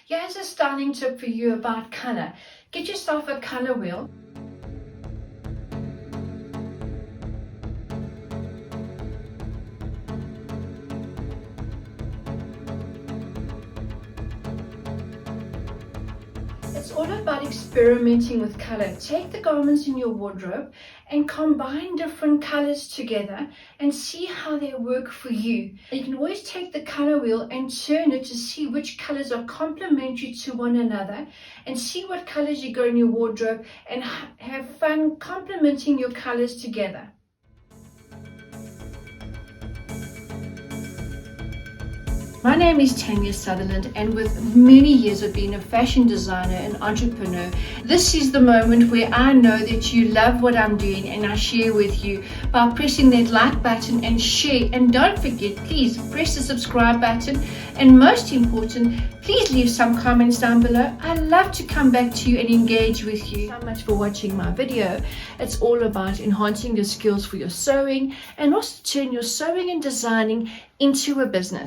Here's a styling tip for you about color. Get yourself a color wheel. It's all about experimenting with color. Take the garments in your wardrobe and combine different colors together and see how they work for you. You can always take the color wheel and turn it to see which colors are complementary to one another, and see what colors you got in your wardrobe, and have fun complementing your colors together. My name is Tania Sutherland, and with many years of being a fashion designer and entrepreneur, this is the moment where I know that you love what I'm doing, and I share with you by pressing that like button and share. And don't forget, please press the subscribe button, and most important, please leave some comments down below. I love to come back to you and engage with you. Thank you so much for watching my video. It's all about enhancing your skills for your sewing, and also turn your sewing and designing into a business.